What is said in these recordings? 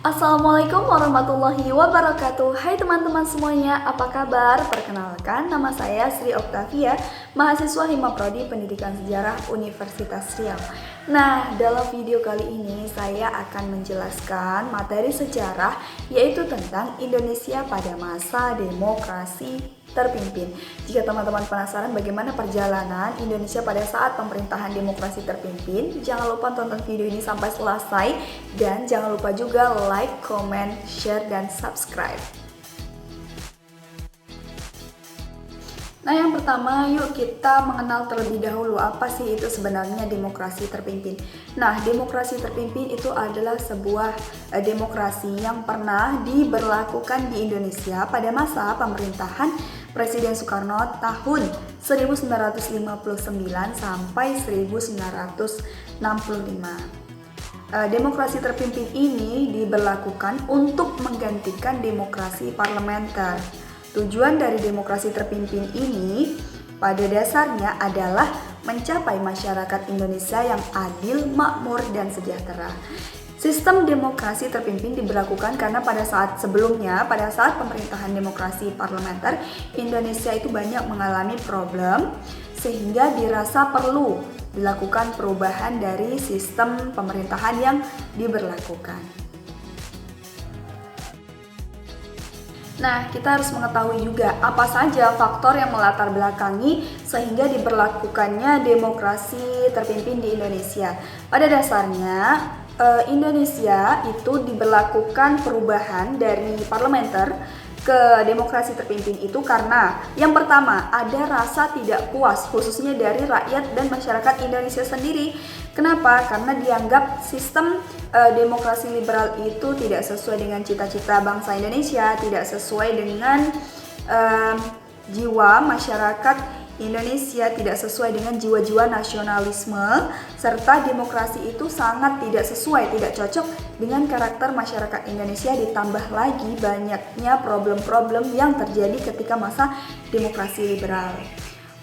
Assalamualaikum warahmatullahi wabarakatuh. Hai teman-teman semuanya, apa kabar? Perkenalkan, nama saya Sri Oktavia, mahasiswa Hima Prodi Pendidikan Sejarah Universitas Riau. Nah, dalam video kali ini saya akan menjelaskan materi sejarah, yaitu tentang Indonesia pada masa demokrasi terpimpin. Jika teman-teman penasaran bagaimana perjalanan Indonesia pada saat pemerintahan demokrasi terpimpin, jangan lupa tonton video ini sampai selesai dan jangan lupa juga like, comment, share, dan subscribe. Nah, yang pertama, yuk kita mengenal terlebih dahulu apa sih itu sebenarnya demokrasi terpimpin. Nah, demokrasi terpimpin itu adalah sebuah demokrasi yang pernah diberlakukan di Indonesia pada masa pemerintahan Presiden Soekarno tahun 1959 sampai 1965. Demokrasi terpimpin ini diberlakukan untuk menggantikan demokrasi parlementer. Tujuan dari demokrasi terpimpin ini pada dasarnya adalah mencapai masyarakat Indonesia yang adil, makmur, dan sejahtera. Sistem demokrasi terpimpin diberlakukan karena pada saat sebelumnya, pada saat pemerintahan demokrasi parlementer, Indonesia itu banyak mengalami problem sehingga dirasa perlu dilakukan perubahan dari sistem pemerintahan yang diberlakukan. Nah, kita harus mengetahui juga apa saja faktor yang melatar belakangi sehingga diberlakukannya demokrasi terpimpin di Indonesia. Pada dasarnya, Indonesia itu diberlakukan perubahan dari parlementer ke demokrasi terpimpin itu karena yang pertama, ada rasa tidak puas khususnya dari rakyat dan masyarakat Indonesia sendiri. Kenapa? Karena dianggap sistem demokrasi liberal itu tidak sesuai dengan cita-cita bangsa Indonesia, tidak sesuai dengan jiwa masyarakat Indonesia, tidak sesuai dengan jiwa-jiwa nasionalisme, serta demokrasi itu sangat tidak sesuai, tidak cocok dengan karakter masyarakat Indonesia, ditambah lagi banyaknya problem-problem yang terjadi ketika masa demokrasi liberal.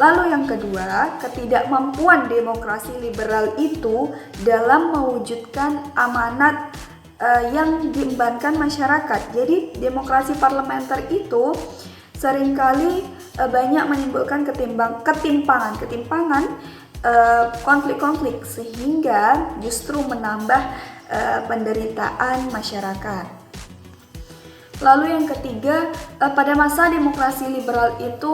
Lalu yang kedua, ketidakmampuan demokrasi liberal itu dalam mewujudkan amanat yang diembankan masyarakat. Jadi demokrasi parlementer itu seringkali banyak menimbulkan ketimpangan, konflik-konflik sehingga justru menambah penderitaan masyarakat. Lalu yang ketiga, pada masa demokrasi liberal itu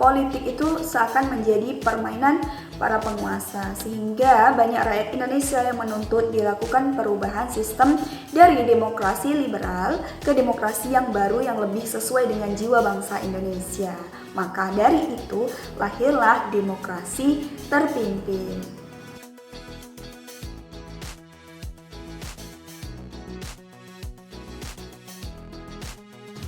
politik itu seakan menjadi permainan para penguasa sehingga banyak rakyat Indonesia yang menuntut dilakukan perubahan sistem dari demokrasi liberal ke demokrasi yang baru yang lebih sesuai dengan jiwa bangsa Indonesia. Maka dari itu lahirlah demokrasi terpimpin.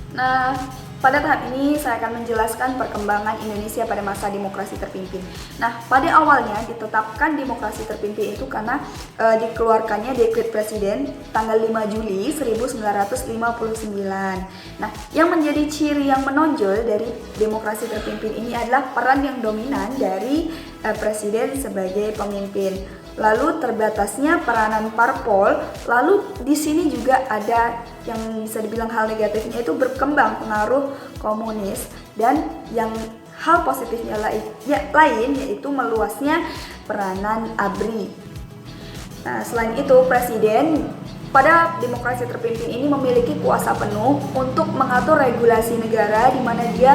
Nah, pada tahap ini saya akan menjelaskan perkembangan Indonesia pada masa demokrasi terpimpin. Nah, pada awalnya ditetapkan demokrasi terpimpin itu karena dikeluarkannya dekret presiden tanggal 5 Juli 1959. Nah, yang menjadi ciri yang menonjol dari demokrasi terpimpin ini adalah peran yang dominan dari presiden sebagai pemimpin. Lalu terbatasnya peranan parpol, lalu di sini juga ada yang bisa dibilang hal negatifnya itu berkembang pengaruh komunis dan yang hal positifnya lain yaitu meluasnya peranan ABRI. Nah, selain itu presiden pada demokrasi terpimpin ini memiliki kuasa penuh untuk mengatur regulasi negara di mana dia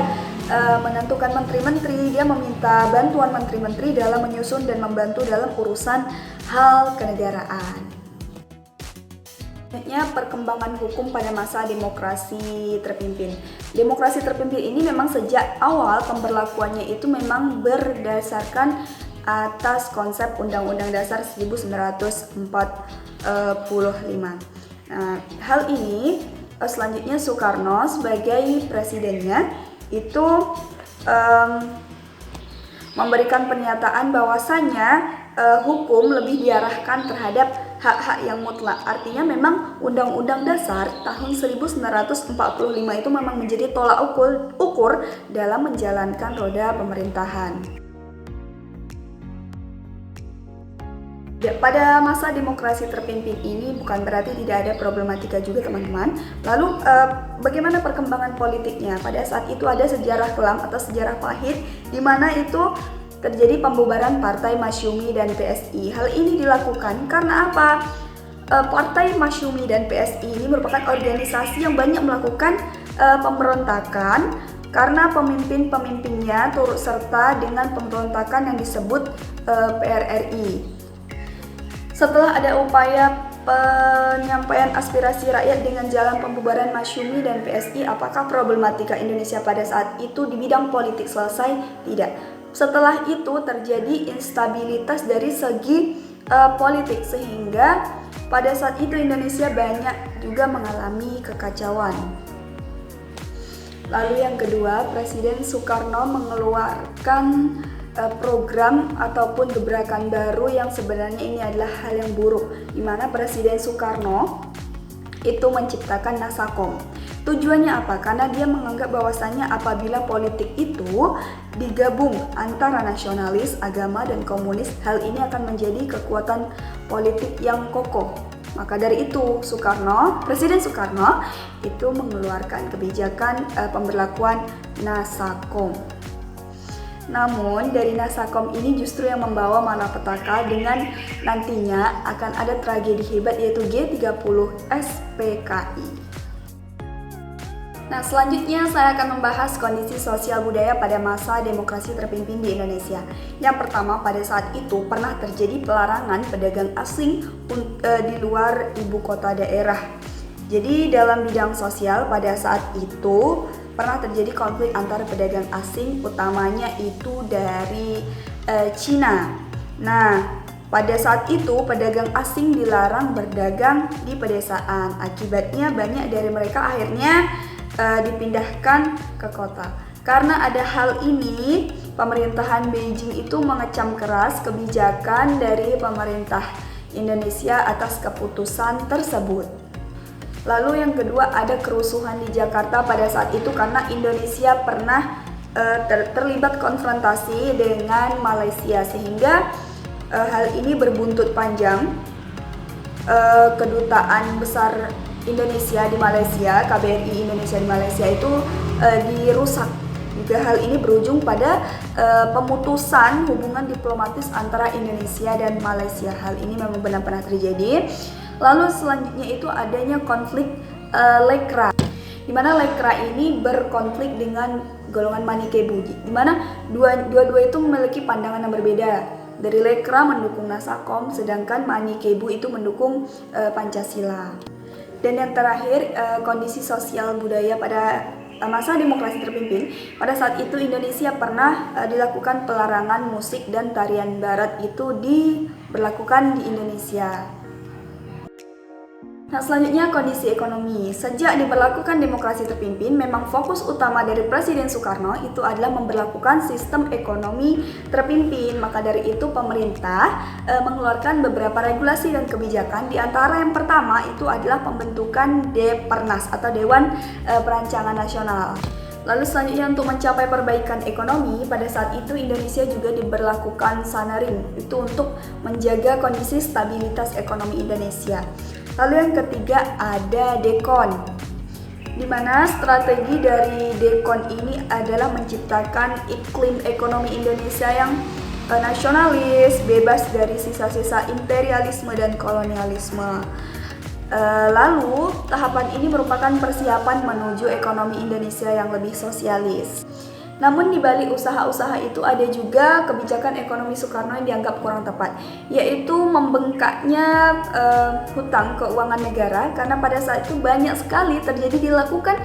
menentukan menteri-menteri, dia meminta bantuan menteri-menteri dalam menyusun dan membantu dalam urusan hal kenegaraan. Selanjutnya, perkembangan hukum pada masa demokrasi terpimpin. Demokrasi terpimpin ini memang sejak awal pemberlakuannya itu memang berdasarkan atas konsep Undang-Undang Dasar 1945. Nah, hal ini selanjutnya Soekarno sebagai presidennya itu memberikan pernyataan bahwasannya hukum lebih diarahkan terhadap hak-hak yang mutlak. Artinya memang Undang-Undang Dasar tahun 1945 itu memang menjadi tolak ukur dalam menjalankan roda pemerintahan. Pada masa demokrasi terpimpin ini bukan berarti tidak ada problematika juga teman-teman. Lalu bagaimana perkembangan politiknya? Pada saat itu ada sejarah kelam atau sejarah pahit di mana itu terjadi pembubaran Partai Masyumi dan PSI. Hal ini dilakukan karena apa? Partai Masyumi dan PSI ini merupakan organisasi yang banyak melakukan pemberontakan karena pemimpin-pemimpinnya turut serta dengan pemberontakan yang disebut PRRI. Setelah ada upaya penyampaian aspirasi rakyat dengan jalan pembubaran Masyumi dan PSI, apakah problematika Indonesia pada saat itu di bidang politik selesai? Tidak. Setelah itu terjadi instabilitas dari segi politik, sehingga pada saat itu Indonesia banyak juga mengalami kekacauan. Lalu yang kedua, Presiden Soekarno mengeluarkan program ataupun gebrakan baru yang sebenarnya ini adalah hal yang buruk, di mana Presiden Soekarno itu menciptakan Nasakom. Tujuannya apa? Karena dia menganggap bahwasannya apabila politik itu digabung antara nasionalis, agama, dan komunis, hal ini akan menjadi kekuatan politik yang kokoh. Maka dari itu Presiden Soekarno itu mengeluarkan kebijakan pemberlakuan Nasakom. Namun dari Nasakom ini justru yang membawa malapetaka dengan nantinya akan ada tragedi hebat yaitu G30 SPKI. Nah, selanjutnya saya akan membahas kondisi sosial budaya pada masa demokrasi terpimpin di Indonesia. Yang pertama, pada saat itu pernah terjadi pelarangan pedagang asing di luar ibu kota daerah. Jadi dalam bidang sosial pada saat itu pernah terjadi konflik antara pedagang asing, utamanya itu dari Cina. Nah, pada saat itu pedagang asing dilarang berdagang di pedesaan. Akibatnya banyak dari mereka akhirnya dipindahkan ke kota. Karena ada hal ini, pemerintahan Beijing itu mengecam keras kebijakan dari pemerintah Indonesia atas keputusan tersebut. Lalu yang kedua, ada kerusuhan di Jakarta pada saat itu karena Indonesia pernah terlibat konfrontasi dengan Malaysia, sehingga hal ini berbuntut panjang. Kedutaan besar Indonesia di Malaysia, KBRI Indonesia di Malaysia itu dirusak. Juga hal ini berujung pada pemutusan hubungan diplomatis antara Indonesia dan Malaysia. Hal ini memang benar-benar terjadi. Lalu selanjutnya itu adanya konflik Lekra, di mana Lekra ini berkonflik dengan golongan Manikebu, di mana dua-dua itu memiliki pandangan yang berbeda. Dari Lekra mendukung Nasakom, sedangkan Manikebu itu mendukung Pancasila. Dan yang terakhir, kondisi sosial budaya pada masa demokrasi terpimpin. Pada saat itu Indonesia pernah dilakukan pelarangan musik dan tarian barat itu diberlakukan di Indonesia. Nah, selanjutnya kondisi ekonomi. Sejak diberlakukan demokrasi terpimpin, memang fokus utama dari Presiden Soekarno itu adalah memberlakukan sistem ekonomi terpimpin. Maka dari itu pemerintah mengeluarkan beberapa regulasi dan kebijakan. Di antara yang pertama itu adalah pembentukan Depernas atau Dewan Perancangan Nasional. Lalu selanjutnya untuk mencapai perbaikan ekonomi, pada saat itu Indonesia juga diberlakukan Sanarin, itu untuk menjaga kondisi stabilitas ekonomi Indonesia. Lalu yang ketiga ada Dekon, di mana strategi dari Dekon ini adalah menciptakan iklim ekonomi Indonesia yang nasionalis, bebas dari sisa-sisa imperialisme dan kolonialisme. Lalu tahapan ini merupakan persiapan menuju ekonomi Indonesia yang lebih sosialis. Namun di balik usaha-usaha itu ada juga kebijakan ekonomi Soekarno yang dianggap kurang tepat, yaitu membengkaknya hutang keuangan negara, karena pada saat itu banyak sekali dilakukan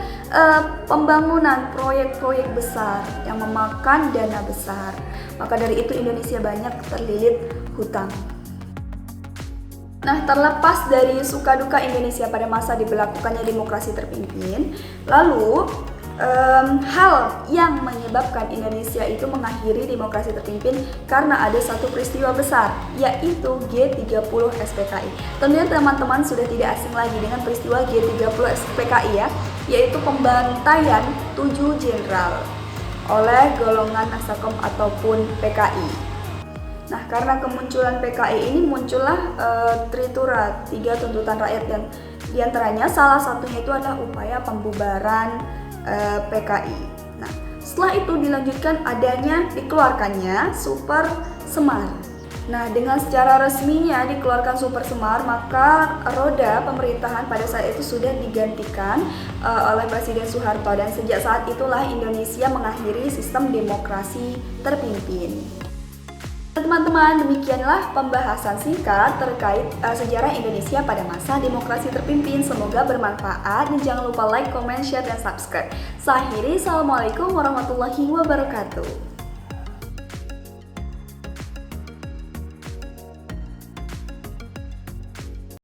pembangunan proyek-proyek besar yang memakan dana besar. Maka dari itu Indonesia banyak terlilit hutang. Nah, terlepas dari suka duka Indonesia pada masa diberlakukannya demokrasi terpimpin, lalu hal yang menyebabkan Indonesia itu mengakhiri demokrasi terpimpin karena ada satu peristiwa besar, yaitu G30 SPKI. Tentunya teman-teman sudah tidak asing lagi dengan peristiwa G30 SPKI ya, yaitu pembantaian 7 jenderal oleh golongan Nasakom ataupun PKI. Nah, karena kemunculan PKI ini muncullah Tritura, 3 tuntutan rakyat, yang diantaranya salah satunya itu adalah upaya pembubaran PKI. Nah, setelah itu dilanjutkan adanya dikeluarkannya Super Semar. Nah, dengan secara resminya dikeluarkan Super Semar, maka roda pemerintahan pada saat itu sudah digantikan oleh Presiden Soeharto, dan sejak saat itulah Indonesia mengakhiri sistem demokrasi terpimpin. Teman-teman, demikianlah pembahasan singkat terkait sejarah Indonesia pada masa demokrasi terpimpin. Semoga bermanfaat dan jangan lupa like, comment, share, dan subscribe. Saya akhiri, Assalamualaikum warahmatullahi wabarakatuh.